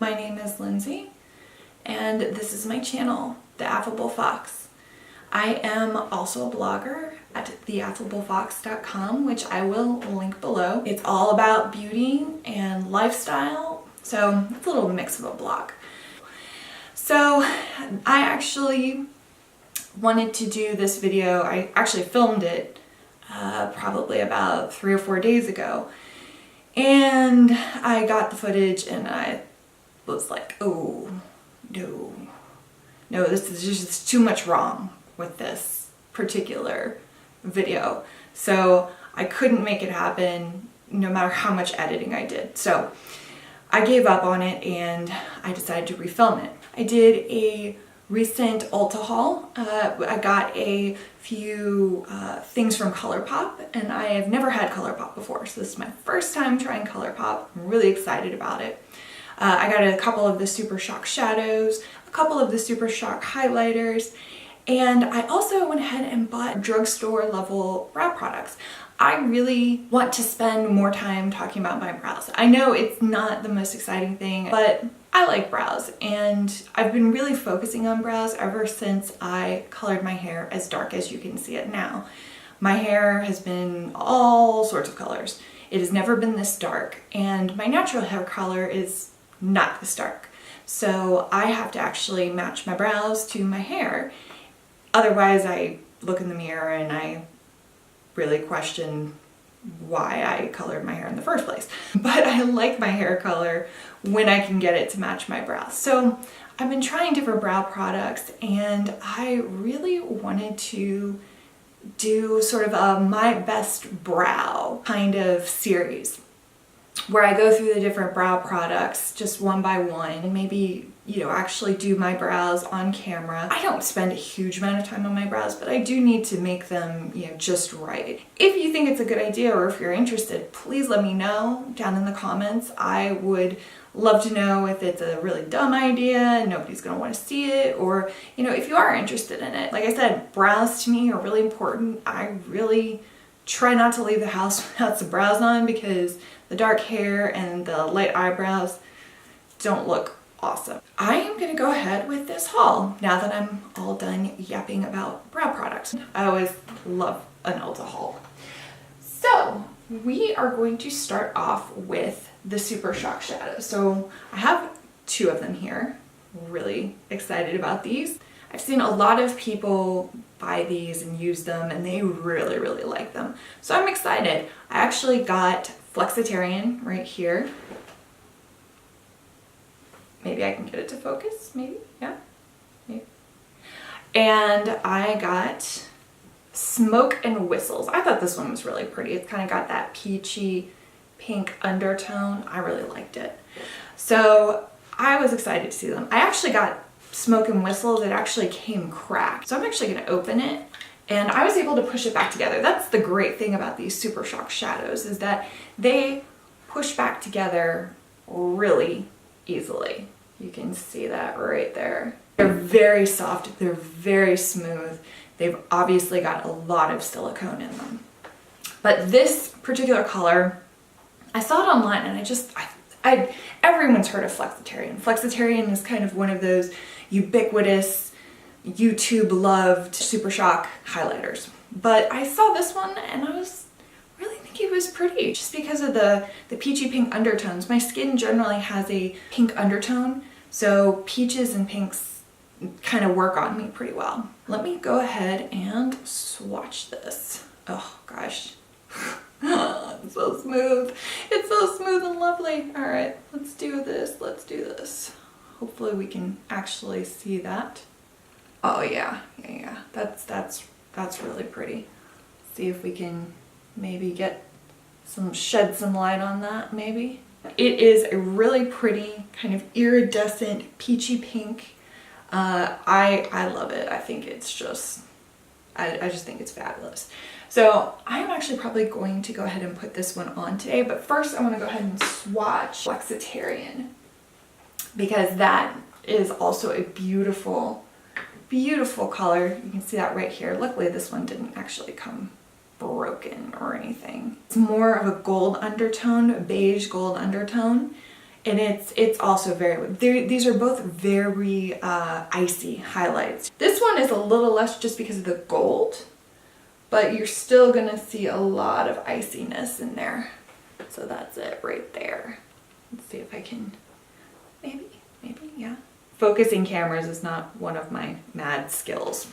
My name is Lindsay, and this is my channel, The Affable Fox. I am also a blogger at theaffablefox.com, which I will link below. It's all about beauty and lifestyle, so it's a little mix of a blog. So I actually wanted to do this video. I actually filmed it probably about 3 or 4 days ago, and I got the footage and I was like, oh no, this is just too much wrong with this particular video. So I couldn't make it happen no matter how much editing I did. So I gave up on it and I decided to refilm it. I did a recent Ulta haul. I got a few things from ColourPop, and I have never had ColourPop before, so this is my first time trying ColourPop. I'm really excited about it. I got a couple of the Super Shock shadows, a couple of the Super Shock highlighters, and I also went ahead and bought drugstore level brow products. I really want to spend more time talking about my brows. I know it's not the most exciting thing, but I like brows, and I've been really focusing on brows ever since I colored my hair as dark as you can see it now. My hair has been all sorts of colors. It has never been this dark, and my natural hair color is not this dark. So I have to actually match my brows to my hair. Otherwise, I look in the mirror and I really question why I colored my hair in the first place. But I like my hair color when I can get it to match my brows. So I've been trying different brow products, and I really wanted to do sort of a my best brow kind of series where I go through the different brow products just one by one and maybe, actually do my brows on camera. I don't spend a huge amount of time on my brows, but I do need to make them, just right. If you think it's a good idea or if you're interested, please let me know down in the comments. I would love to know if it's a really dumb idea and nobody's gonna want to see it, or, if you are interested in it. Like I said, brows to me are really important. I really try not to leave the house without some brows on because the dark hair and the light eyebrows don't look awesome. I am gonna go ahead with this haul now that I'm all done yapping about brow products. I always love an Ulta haul. So we are going to start off with the Super Shock shadows. So I have 2 of them here. Really excited about these. I've seen a lot of people buy these and use them, and they really, really like them. So I'm excited. I actually got Flexitarian right here. Maybe I can get it to focus, maybe, yeah, maybe. And I got Smoke and Whistles. I thought this one was really pretty. It's kind of got that peachy pink undertone. I really liked it. So I was excited to see them. I actually got Smoke and Whistles. It actually came cracked. So I'm actually gonna open it, and I was able to push it back together. That's the great thing about these Super Shock shadows, is that they push back together really easily. You can see that right there. They're very soft, they're very smooth. They've obviously got a lot of silicone in them. But this particular color, I saw it online and everyone's heard of Flexitarian. Flexitarian is kind of one of those ubiquitous, YouTube loved Super Shock highlighters. But I saw this one and I was really thinking it was pretty just because of the peachy pink undertones. My skin generally has a pink undertone, so peaches and pinks kind of work on me pretty well. Let me go ahead and swatch this. Oh gosh. It's so smooth. It's so smooth and lovely. All right, let's do this. Let's do this. Hopefully we can actually see that. Oh yeah. That's really pretty. See if we can maybe shed some light on that, maybe. It is a really pretty kind of iridescent peachy pink. I love it. I think it's just, I just think it's fabulous. So I'm actually probably going to go ahead and put this one on today, but first I want to go ahead and swatch Flexitarian, because that is also a beautiful, beautiful color. You can see that right here. Luckily this one didn't actually come broken or anything. It's more of a gold undertone, a beige gold undertone, And it's also these are both very icy highlights. This one is a little less just because of the gold, but you're still gonna see a lot of iciness in there. So that's it right there. Let's see if I can, maybe, yeah. Focusing cameras is not one of my mad skills.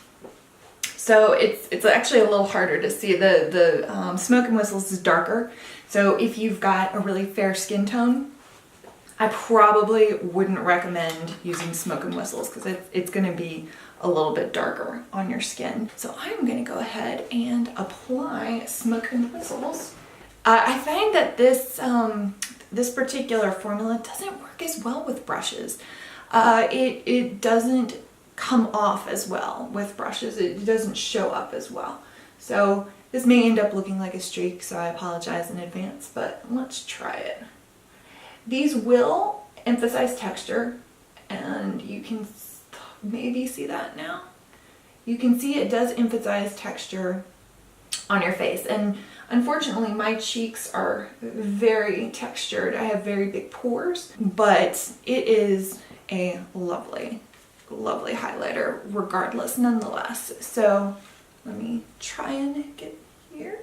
So it's actually a little harder to see. The Smoke and Whistles is darker. So if you've got a really fair skin tone, I probably wouldn't recommend using Smoke and Whistles because it's gonna be a little bit darker on your skin. So I'm gonna go ahead and apply Smoke and Whistles. I find that this particular formula doesn't work as well with brushes. It doesn't come off as well with brushes. It doesn't show up as well. So this may end up looking like a streak, so I apologize in advance, but let's try it. These will emphasize texture, and you can maybe see that now. You can see it does emphasize texture on your face, and unfortunately my cheeks are very textured. I have very big pores, but it is a lovely highlighter regardless, nonetheless. So let me try and get here.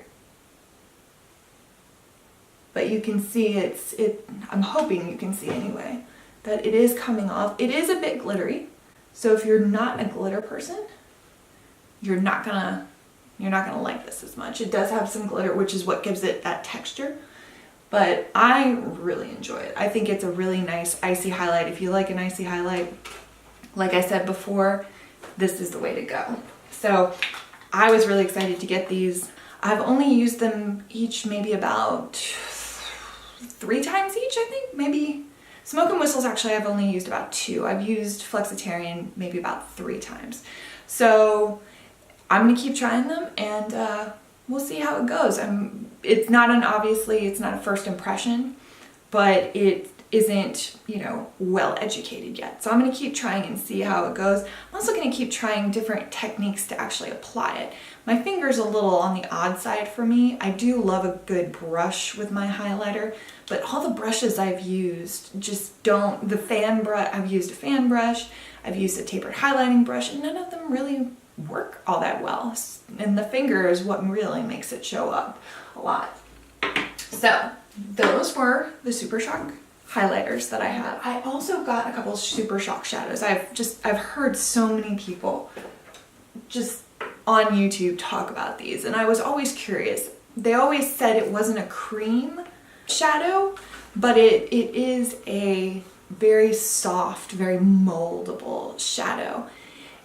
But you can see I'm hoping you can see anyway, that it is coming off. It is a bit glittery. So if you're not a glitter person, you're not gonna like this as much. It does have some glitter, which is what gives it that texture. But I really enjoy it. I think it's a really nice icy highlight. If you like an icy highlight, like I said before, this is the way to go. So I was really excited to get these. I've only used them each maybe about 3 times each, I think. Maybe Smoke and Whistles, actually, I've only used about 2. I've used Flexitarian maybe about 3 times. So I'm gonna keep trying them, and we'll see how it goes. It's not obviously it's not a first impression, but it isn't, you know, well educated yet. So I'm gonna keep trying and see how it goes. I'm also gonna keep trying different techniques to actually apply it. My finger's a little on the odd side for me. I do love a good brush with my highlighter, but all the brushes I've used just don't, I've used a fan brush, I've used a tapered highlighting brush, and none of them really work all that well. And the finger is what really makes it show up a lot. So those were the Super Shock highlighters that I had. I also got a couple of Super Shock shadows. I've heard so many people just on YouTube talk about these, and I was always curious. They always said it wasn't a cream shadow, but it is a very soft, very moldable shadow.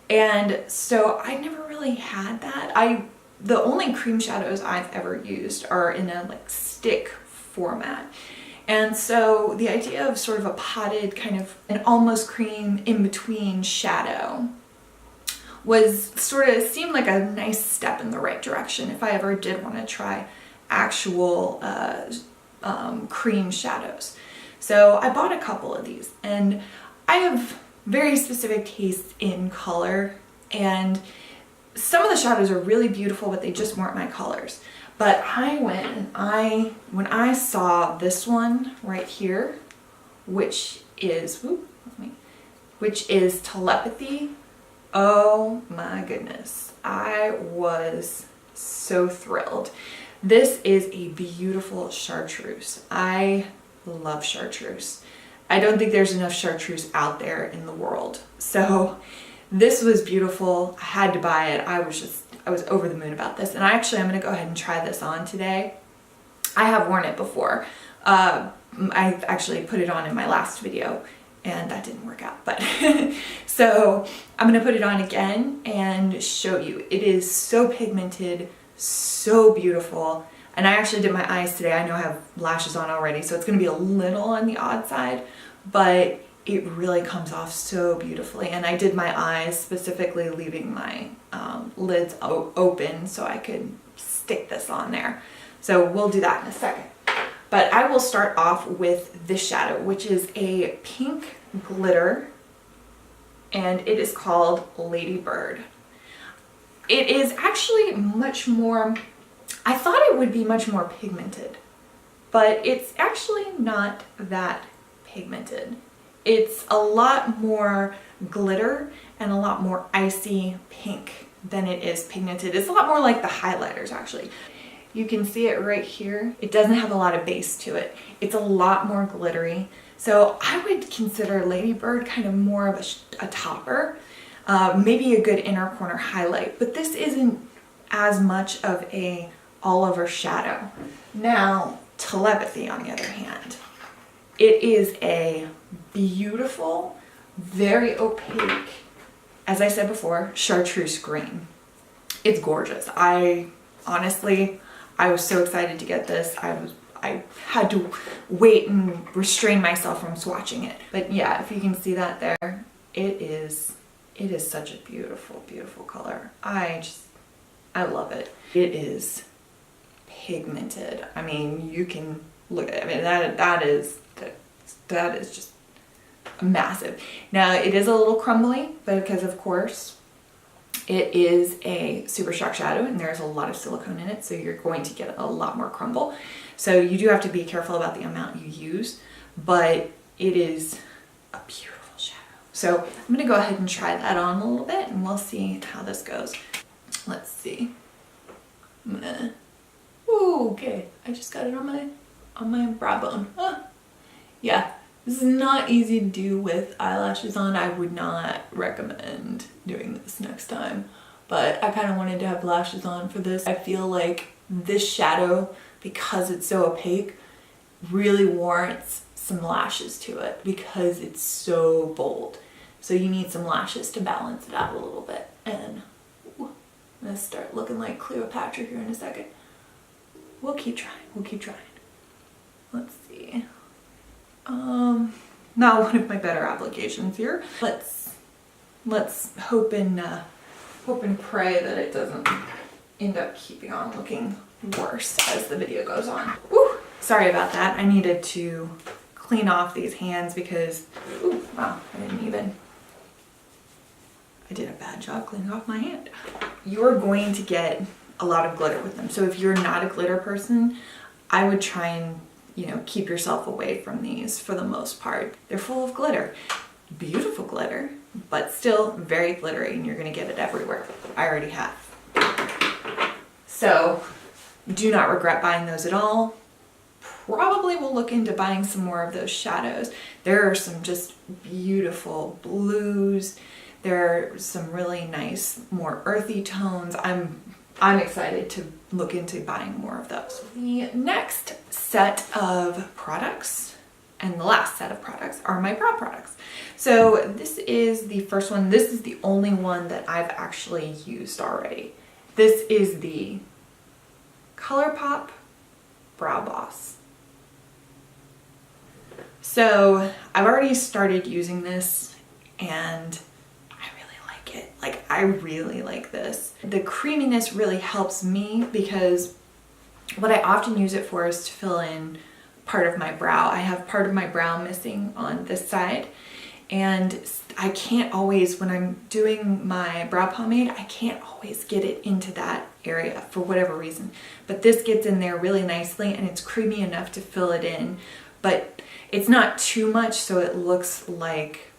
And so I never really had that. The only cream shadows I've ever used are in a like stick format. And so the idea of sort of a potted kind of an almost cream in between shadow was sort of seemed like a nice step in the right direction if I ever did want to try actual cream shadows. So I bought a couple of these, and I have very specific tastes in color, and some of the shadows are really beautiful, but they just weren't my colors. But I went and when I saw this one right here, which is Telepathy, oh my goodness, I was so thrilled. This is a beautiful chartreuse. I love chartreuse. I don't think there's enough chartreuse out there in the world. So this was beautiful. I had to buy it. I was over the moon about this. And I'm gonna go ahead and try this on today. I have worn it before. I actually put it on in my last video, and that didn't work out, but so I'm gonna put it on again and show you. It is so pigmented, so beautiful. And I actually did my eyes today. I know I have lashes on already, so it's gonna be a little on the odd side, but it really comes off so beautifully. And I did my eyes specifically leaving my lids open so I could stick this on there. So we'll do that in a second. But I will start off with this shadow, which is a pink glitter, and it is called Ladybird. It is actually much more, I thought it would be much more pigmented, but it's actually not that pigmented. It's a lot more glitter and a lot more icy pink than it is pigmented. It's a lot more like the highlighters actually. You can see it right here. It doesn't have a lot of base to it. It's a lot more glittery. So I would consider Lady Bird kind of more of a topper, maybe a good inner corner highlight, but this isn't as much of a all over shadow. Now, Telepathy on the other hand, it is a beautiful, very opaque, as I said before, chartreuse green. It's gorgeous. Honestly, I was so excited to get this. I had to wait and restrain myself from swatching it. But yeah, if you can see that there, it is such a beautiful, beautiful color. I love it. It is pigmented. I mean, you can look at it. I mean, that is just massive. Now, it is a little crumbly, but because of course it is a super shock shadow and there's a lot of silicone in it, so you're going to get a lot more crumble. So you do have to be careful about the amount you use, but it is a beautiful shadow. So I'm gonna go ahead and try that on a little bit and we'll see how this goes. Let's see. Ooh, okay, I just got it on my brow bone. Yeah, this is not easy to do with eyelashes on. I would not recommend doing this next time, but I kind of wanted to have lashes on for this. I feel like this shadow, because it's so opaque, really warrants some lashes to it because it's so bold. So you need some lashes to balance it out a little bit. And ooh, I'm gonna start looking like Cleopatra here in a second. We'll keep trying, we'll keep trying. Let's see. Not one of my better applications here. Let's hope and pray that it doesn't end up keeping on looking worse as the video goes on. Woo! Sorry about that. I needed to clean off these hands because, ooh, wow, I did a bad job cleaning off my hand. You're going to get a lot of glitter with them. So if you're not a glitter person, I would try and, you know, keep yourself away from these for the most part. They're full of glitter. Beautiful glitter, but still very glittery, and you're gonna get it everywhere. I already have. So do not regret buying those at all. Probably will look into buying some more of those shadows. There are some just beautiful blues. There are some really nice, more earthy tones. I'm excited to look into buying more of those. The next set of products and the last set of products are my brow products. So this is the first one. This is the only one that I've actually used already. This is the ColourPop Brow Boss. So I've already started using this and I really like this. The creaminess really helps me because what I often use it for is to fill in part of my brow. I have part of my brow missing on this side, and I can't always, when I'm doing my brow pomade, I can't always get it into that area for whatever reason. But this gets in there really nicely and it's creamy enough to fill it in, but it's not too much so it looks like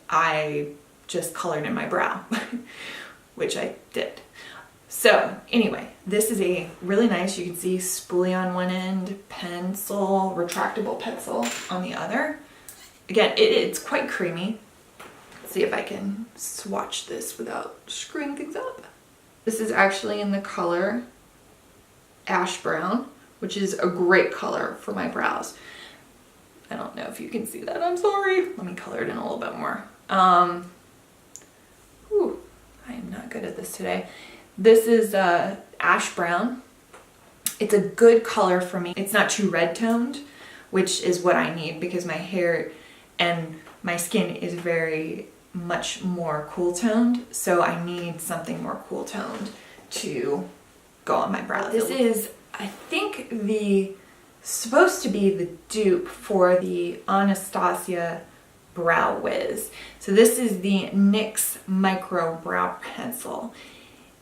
I just colored in my brow, which I did. So anyway, this is a really nice, you can see spoolie on one end, pencil, retractable pencil on the other. Again, it's quite creamy. Let's see if I can swatch this without screwing things up. This is actually in the color Ash Brown, which is a great color for my brows. I don't know if you can see that, I'm sorry. Let me color it in a little bit more. Whew, I am not good at this today. This is Ash Brown. It's a good color for me. It's not too red toned, which is what I need because my hair and my skin is very much more cool toned. So I need something more cool toned to go on my brows. This is, I think, supposed to be the dupe for the Anastasia Brow Wiz. So this is the NYX Micro Brow Pencil.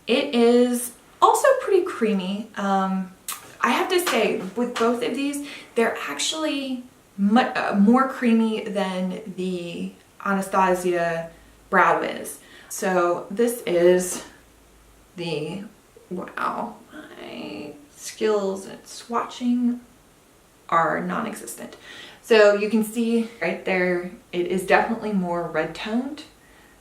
It is also pretty creamy. I have to say, with both of these, they're actually more creamy than the Anastasia Brow Wiz. So this is the, wow, my skills at swatching are non-existent. So you can see right there, it is definitely more red toned.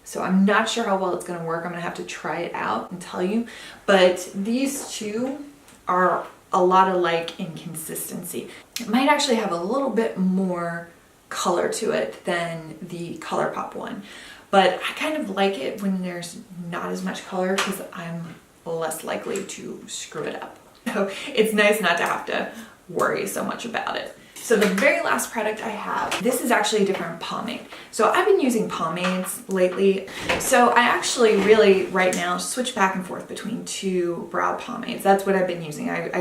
So I'm not sure how well it's gonna work. I'm gonna have to try it out and tell you. But these two are a lot alike in consistency. It might actually have a little bit more color to it than the ColourPop one. But I kind of like it when there's not as much color because I'm less likely to screw it up. So it's nice not to have to worry so much about it. So the very last product I have, this is actually a different pomade. So I've been using pomades lately. So I actually really right now switch back and forth between two brow pomades. That's what I've been using. I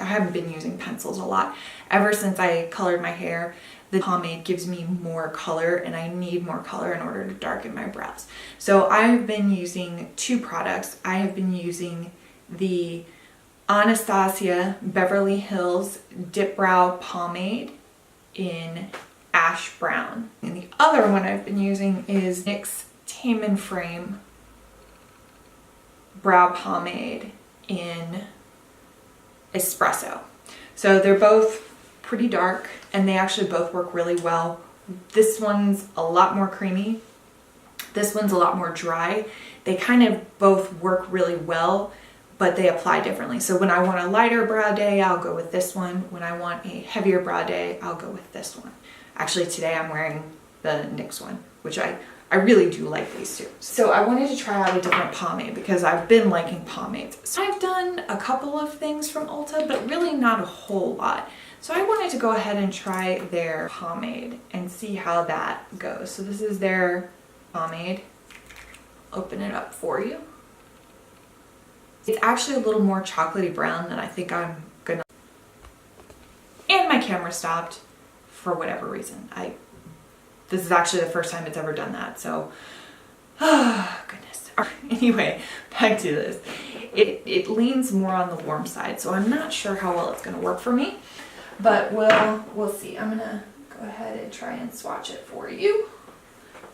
haven't been using pencils a lot. Ever since I colored my hair, the pomade gives me more color and I need more color in order to darken my brows. So I've been using two products. I have been using the Anastasia Beverly Hills Dip Brow Pomade in Ash Brown. And the other one I've been using is NYX Tame Frame Brow Pomade in Espresso. So they're both pretty dark and they actually both work really well. This one's a lot more creamy. This one's a lot more dry. They kind of both work really well, but they apply differently. So when I want a lighter brow day, I'll go with this one. When I want a heavier brow day, I'll go with this one. Actually, today I'm wearing the NYX one, which I really do like these two. So I wanted to try out a different pomade because I've been liking pomades. So I've done a couple of things from Ulta, but really not a whole lot. So I wanted to go ahead and try their pomade and see how that goes. So this is their pomade. Open it up for you. It's actually a little more chocolatey brown than I think I'm gonna. And my camera stopped for whatever reason. This is actually the first time it's ever done that, so, goodness. Anyway, back to this. It leans more on the warm side, so I'm not sure how well it's gonna work for me, but we'll see. I'm gonna go ahead and try and swatch it for you.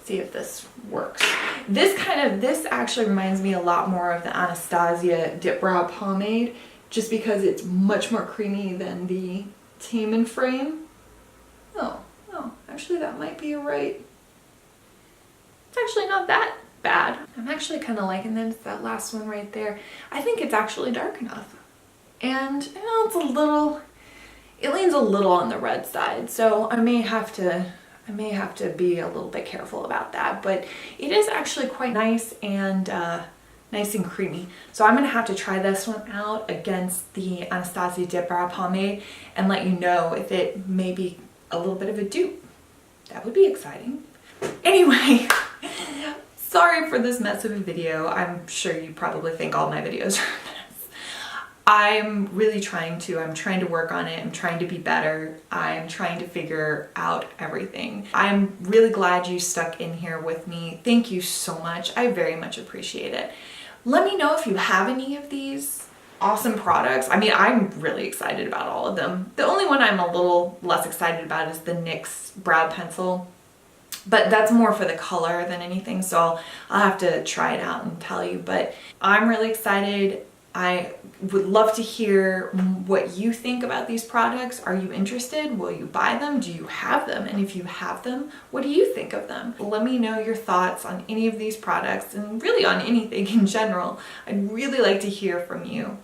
See if this works. This actually reminds me a lot more of the Anastasia Dip Brow Pomade, just because it's much more creamy than the Tame Frame. Oh, actually that might be right. It's actually not that bad. I'm actually kind of liking that last one right there. I think it's actually dark enough. And you know, it leans a little on the red side, so I may have to be a little bit careful about that, but it is actually quite nice and creamy. So I'm gonna have to try this one out against the Anastasia Dip Brow Pomade and let you know if it may be a little bit of a dupe. That would be exciting. Anyway, sorry for this mess of a video. I'm sure you probably think all my videos are a mess. I'm really trying to work on it. I'm trying to be better. I'm trying to figure out everything. I'm really glad you stuck in here with me. Thank you so much. I very much appreciate it. Let me know if you have any of these awesome products. I mean, I'm really excited about all of them. The only one I'm a little less excited about is the NYX Brow Pencil, but that's more for the color than anything, so I'll have to try it out and tell you. But I'm really excited. I would love to hear what you think about these products. Are you interested? Will you buy them? Do you have them? And if you have them, what do you think of them? Let me know your thoughts on any of these products and really on anything in general. I'd really like to hear from you.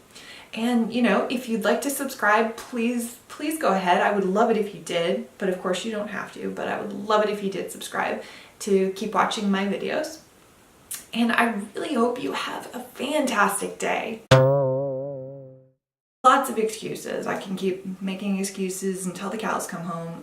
And you know, if you'd like to subscribe, please go ahead. I would love it if you did, but of course you don't have to, but I would love it if you did subscribe to keep watching my videos. And I really hope you have a fantastic day. Lots of excuses. I can keep making excuses until the cows come home.